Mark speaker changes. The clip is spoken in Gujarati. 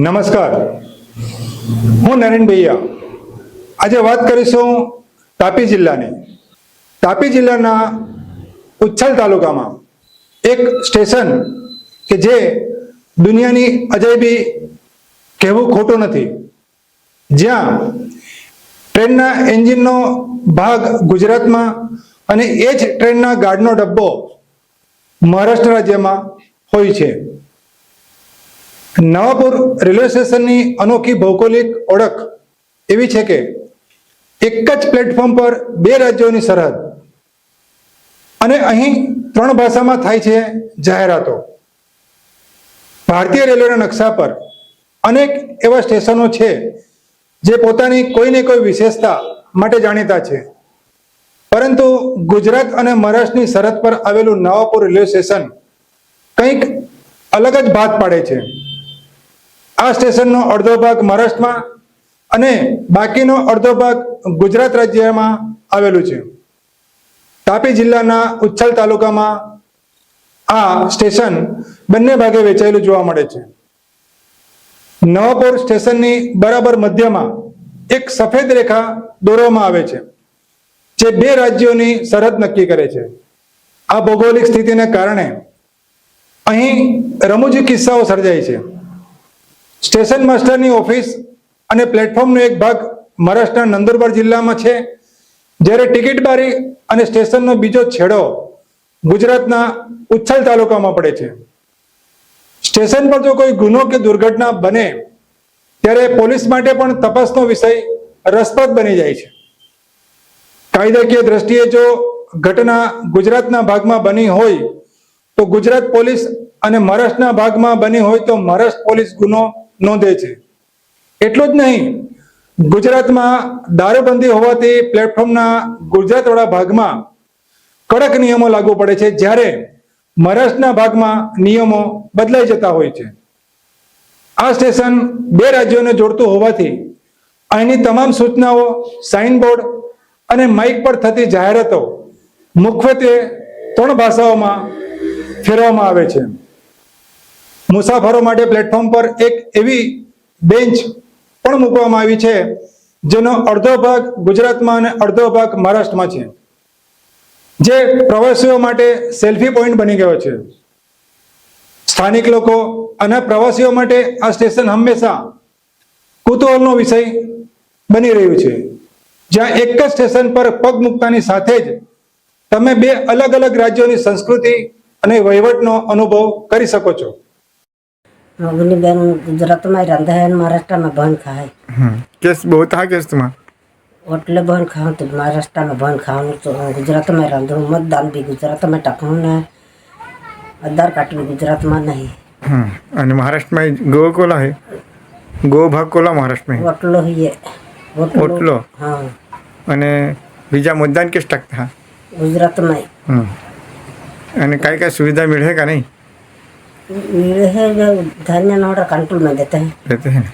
Speaker 1: નમસ્કાર, હું નરેન ભૈયા. આજે વાત કરીશું તાપી જિલ્લાની. તાપી જિલ્લાના ઉચ્છલ તાલુકામાં એક સ્ટેશન કે જે દુનિયાની અજાયબી કહેવું ખોટું નથી, જ્યાં ટ્રેનના એન્જિનનો ભાગ ગુજરાતમાં અને એ જ ટ્રેનના ગાર્ડનો ડબ્બો મહારાષ્ટ્ર રાજ્યમાં હોય છે. નવાપુર રેલવે સ્ટેશનની અનોખી ભૌગોલિક ઓળખ એવી છે કે એક જ પ્લેટફોર્મ પર બે રાજ્યોની સરહદ, અને અહીં 3 ભાષામાં થાય છે જાહેરાતો. ભારતીય રેલવેના નકશા પર અનેક એવા સ્ટેશનો છે જે પોતાની કોઈને કોઈ વિશેષતા માટે જાણીતા છે, પરંતુ ગુજરાત અને મહારાષ્ટ્રની સરહદ પર આવેલું નવાપુર રેલવે સ્ટેશન કંઈક અલગ જ ભાત પાડે છે. આ સ્ટેશનનો અડધો ભાગ મહારાષ્ટ્રમાં અને બાકીનો અડધો ભાગ ગુજરાત રાજ્યમાં આવેલું છે. તાપી જિલ્લાના ઉચ્છલ તાલુકામાં આ સ્ટેશન બંને ભાગે વેચાયેલું જોવા મળે છે. નવાપુર સ્ટેશનની બરાબર મધ્યમાં એક સફેદ રેખા દોરવામાં આવે છે, જે બે રાજ્યોની સરહદ નક્કી કરે છે. આ ભૌગોલિક સ્થિતિને કારણે અહીં રમૂજી કિસ્સાઓ સર્જાય છે. સ્ટેશન માસ્ટરની ઓફિસ અને પ્લેટફોર્મનો એક ભાગ મહારાષ્ટ્રના નંદુરબાર જિલ્લામાં છે, જ્યારે ટિકિટ બારી અને સ્ટેશનનો બીજો છેડો ગુજરાતના ઉચ્છલ તાલુકામાં પડે છે. સ્ટેશન પર જો કોઈ ગુનો કે દુર્ઘટના બને ત્યારે પોલીસ માટે પણ તપાસનો વિષય રસપ્રદ બની જાય છે. કાયદાકીય દ્રષ્ટિએ જો ઘટના ગુજરાતના ભાગમાં બની હોય તો ગુજરાત પોલીસ અને મહારાષ્ટ્રના ભાગમાં બની હોય તો મહારાષ્ટ્ર પોલીસ ગુનો નોંધે છે. એટલું જ નહીં, ગુજરાતમાં દારૂબંધી હોવાથી પ્લેટફોર્મના ગુજરાતવાળા ભાગમાં કડક નિયમો લાગુ પડે છે, જ્યારે મહારાષ્ટ્રના ભાગમાં નિયમો બદલાઈ જતા હોય છે. આ સ્ટેશન બે રાજ્યોને જોડતું હોવાથી અહીંની તમામ સૂચનાઓ, સાઇનબોર્ડ અને માઇક પર થતી જાહેરાતો મુખ્યત્વે 3 ભાષાઓમાં ફેરવવામાં આવે છે. મુસાફરો માટે પ્લેટફોર્મ પર એક એવી બેન્ચ પણ મૂકવામાં આવી છે જેનો અડધો ભાગ ગુજરાતમાં અને અડધો ભાગ મહારાષ્ટ્રમાં છે, જે પ્રવાસીઓ માટે સેલ્ફી પોઈન્ટ બની ગયો છે. સ્થાનિક લોકો અને પ્રવાસીઓ માટે આ સ્ટેશન હંમેશા કુતૂહલનો વિષય બની રહ્યું છે, જ્યાં એક જ સ્ટેશન પર પગ મૂકતાની સાથે જ તમે બે અલગ અલગ રાજ્યોની સંસ્કૃતિ અને વહીવટનો અનુભવ કરી શકો છો.
Speaker 2: मगनी बहन गुजरात में रंधा है, महाराष्ट्र में बहन खाए.
Speaker 3: केस बहुत है केस तुम्हारा
Speaker 2: ओटले बहन खाऊं तो महाराष्ट्र में बहन खाऊं, तो गुजरात में रंधू मतदान भी गुजरात में टाकूं ने आधार कार्ड भी गुजरात में नहीं.
Speaker 3: અને મહારાષ્ટ્રમાં ગો કોલા है ગો ભાગ કોલા મહારાષ્ટ્રમાં
Speaker 2: ओटलो ही है
Speaker 3: ઓટલો.
Speaker 2: हाँ
Speaker 3: અને બીજા મતદાન કેસ ટકતા
Speaker 2: गुजरात में
Speaker 3: અને કઈ કઈ સુવિધા મળે કે નહીં
Speaker 2: मिले है जो धान्य नोड़ा कंट्रोल में देते हैं.
Speaker 3: रहते हैं